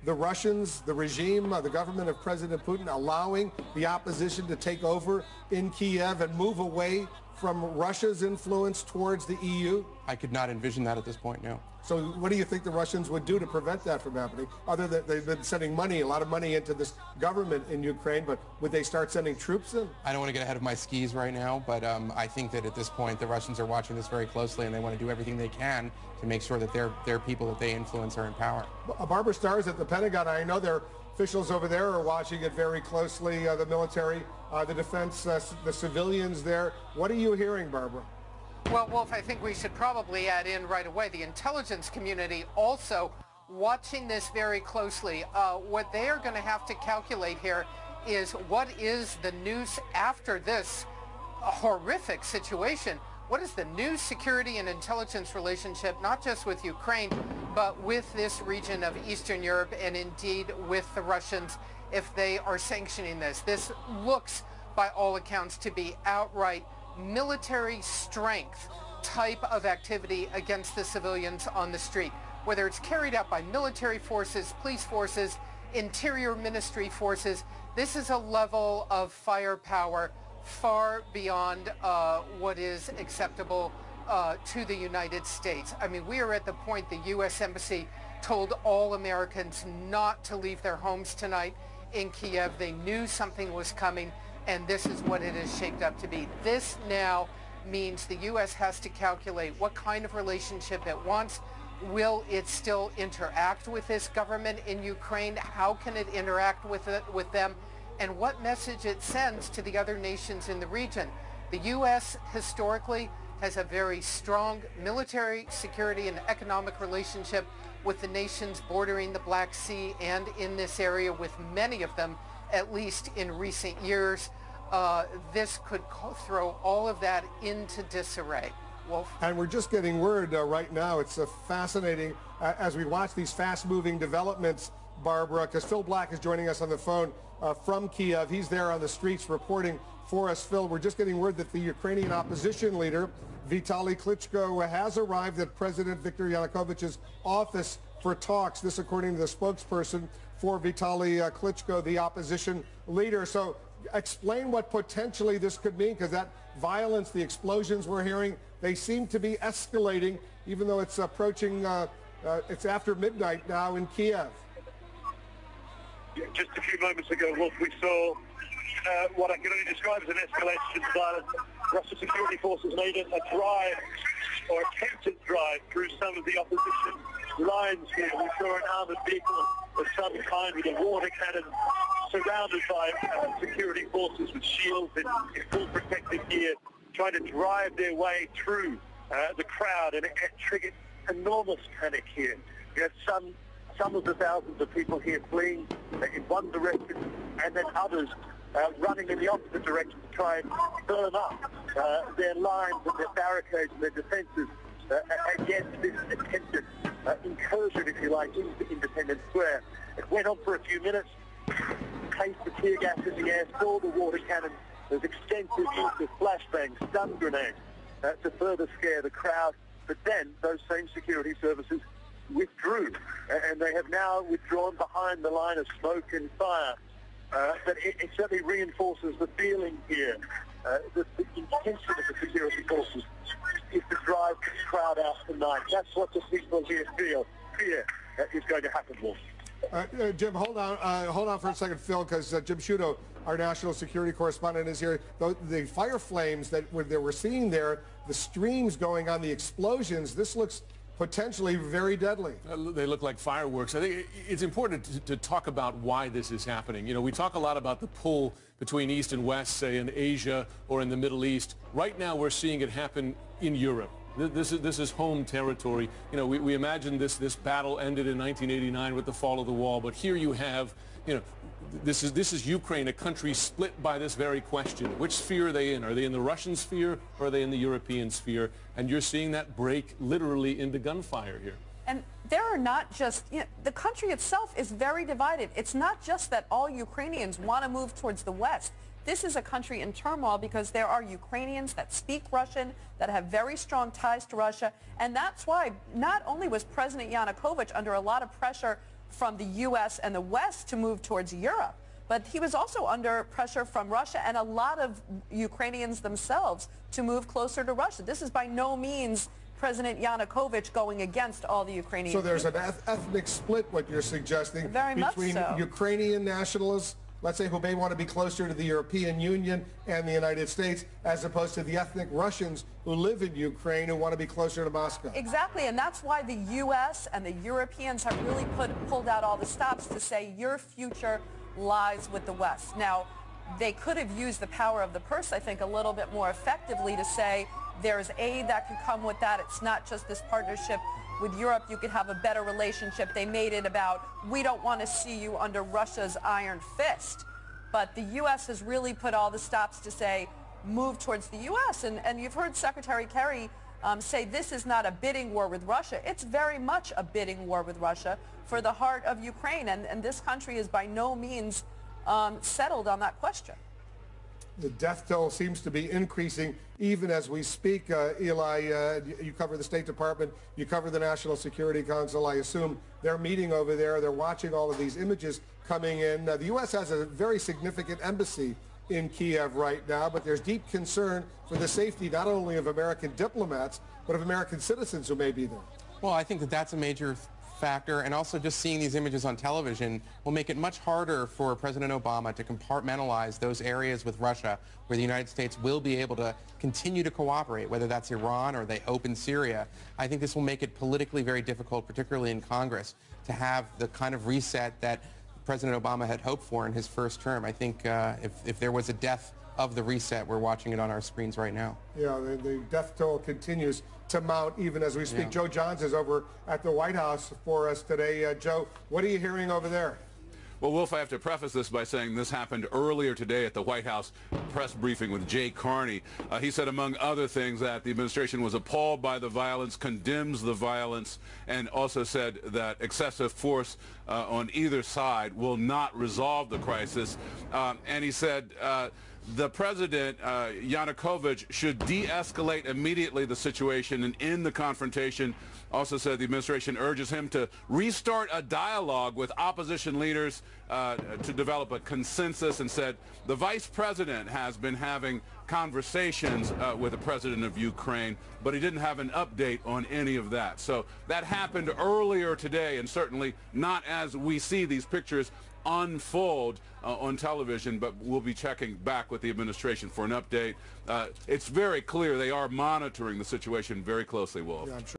the Russians, the regime, the government of President Putin allowing the opposition to take over in Kiev and move away from Russia's influence towards the EU? I could not envision that at this point, no. So what do you think the Russians would do to prevent that from happening? Other than they've been sending money, a lot of money into this government in Ukraine, but would they start sending troops in? I don't want to get ahead of my skis right now, but I think that at this point the Russians are watching this very closely and they want to do everything they can to make sure that their people that they influence are in power. Barbara Starrs at the Pentagon, I know their officials over there are watching it very closely, the military, the defense, the civilians there. What are you hearing, Barbara? Well, Wolf, I think we should probably add in right away the intelligence community also watching this very closely. What they are going to have to calculate here is what is the news after this horrific situation. What is the new security and intelligence relationship, not just with Ukraine, but with this region of Eastern Europe and indeed with the Russians if they are sanctioning this? This looks, by all accounts, to be outright military strength type of activity against the civilians on the street, whether it's carried out by military forces, police forces, interior ministry forces. This is a level of firepower far beyond what is acceptable to the United States. I mean, we are at the point the U.S. Embassy told all Americans not to leave their homes tonight in Kiev. They knew something was coming, and this is what it is shaped up to be. This now means the U.S. has to calculate what kind of relationship it wants. Will it still interact with this government in Ukraine? How can it interact with them? And what message it sends to the other nations in the region. The U.S. historically has a very strong military, security, and economic relationship with the nations bordering the Black Sea and in this area, with many of them, at least in recent years. This could throw all of that into disarray. Wolf? And we're just getting word right now. It's fascinating as we watch these fast-moving developments, Barbara, because Phil Black is joining us on the phone from Kiev. He's there on the streets reporting for us. Phil, we're just getting word that the Ukrainian opposition leader, Vitaly Klitschko, has arrived at President Viktor Yanukovych's office for talks. This according to the spokesperson for Vitaly Klitschko, the opposition leader. So explain what potentially this could mean, because that violence, the explosions we're hearing, they seem to be escalating, even though it's approaching, it's after midnight now in Kiev. Just a few moments ago, Wolf, we saw what I can only describe as an escalation of violence. Russian security forces made a drive, or attempted drive, through some of the opposition lines here. We saw an armored vehicle of some kind with a water cannon surrounded by security forces with shields in full protective gear, trying to drive their way through the crowd, and it triggered enormous panic here. We had some of the thousands of people here fleeing in one direction, and then others running in the opposite direction to try and burn up their lines and their barricades and their defences against this attempted incursion, if you like, into Independence Square. It went on for a few minutes, placed the tear gas in the air, saw the water cannon. There's extensive use of flashbangs, stun grenades to further scare the crowd. But then those same security services withdrew, and they have now withdrawn behind the line of smoke and fire. But it certainly reinforces the feeling here that the intention of the security forces is to drive this crowd out tonight. That's what the people here feel. Fear is going to happen, Wolf. Jim, hold on for a second, Phil, because Jim Sciutto, our national security correspondent, is here. The fire flames that we're seeing there, the streams going on, the explosions, this looks potentially very deadly. They look like fireworks. I think it's important to talk about why this is happening. You know, we talk a lot about the pull between East and West, say in Asia or in the Middle East. Right now we're seeing it happen in Europe. This is home territory. You know, we imagine this battle ended in 1989 with the fall of the wall, but here you have, you know, this is Ukraine, a country split by this very question. Which sphere are they in? Are they in the Russian sphere or are they in the European sphere? And you're seeing that break literally into gunfire here. And there are not just, you know, the country itself is very divided. It's not just that all Ukrainians want to move towards the West. This is a country in turmoil because there are Ukrainians that speak Russian, that have very strong ties to Russia. And that's why not only was President Yanukovych under a lot of pressure from the U.S. and the West to move towards Europe. But he was also under pressure from Russia and a lot of Ukrainians themselves to move closer to Russia. This is by no means President Yanukovych going against all the Ukrainians. So there's an ethnic split, what you're suggesting, Very between much so. Ukrainian nationalists, let's say, who may want to be closer to the European Union and the United States, as opposed to the ethnic Russians who live in Ukraine who want to be closer to Moscow. Exactly, and that's why the U.S. and the Europeans have really pulled out all the stops to say your future lies with the West. Now, they could have used the power of the purse, I think, a little bit more effectively to say there's aid that can come with that. It's not just this partnership with Europe. You could have a better relationship. They made it about, we don't want to see you under Russia's iron fist. But the U.S. has really put all the stops to say, move towards the U.S. And you've heard Secretary Kerry say this is not a bidding war with Russia. It's very much a bidding war with Russia for the heart of Ukraine. And this country is by no means settled on that question. The death toll seems to be increasing even as we speak. Eli, you cover the State Department, you cover the National Security Council. I assume they're meeting over there. They're watching all of these images coming in. The U.S. has a very significant embassy in Kiev right now, but there's deep concern for the safety not only of American diplomats, but of American citizens who may be there. Well, I think that that's a major factor, and also just seeing these images on television will make it much harder for President Obama to compartmentalize those areas with Russia where the United States will be able to continue to cooperate, whether that's Iran or they open Syria. I think this will make it politically very difficult, particularly in Congress, to have the kind of reset that President Obama had hoped for in his first term. I think if there was a death of the reset, we're watching it on our screens right now. Yeah, the death toll continues to mount even as we speak. Yeah. Joe Johns is over at the White House for us today. Joe, what are you hearing over there? Well, Wolf, I have to preface this by saying this happened earlier today at the White House press briefing with Jay Carney. He said, among other things, that the administration was appalled by the violence, condemns the violence, and also said that excessive force on either side will not resolve the crisis. And he said the president, Yanukovych, should de-escalate immediately the situation and end the confrontation. Also said the administration urges him to restart a dialogue with opposition leaders to develop a consensus, and said the vice president has been having conversations with the president of Ukraine, but he didn't have an update on any of that. So that happened earlier today, and certainly not as we see these pictures unfold on television, but we'll be checking back with the administration for an update. It's very clear they are monitoring the situation very closely, Wolf. Yeah, I'm sure.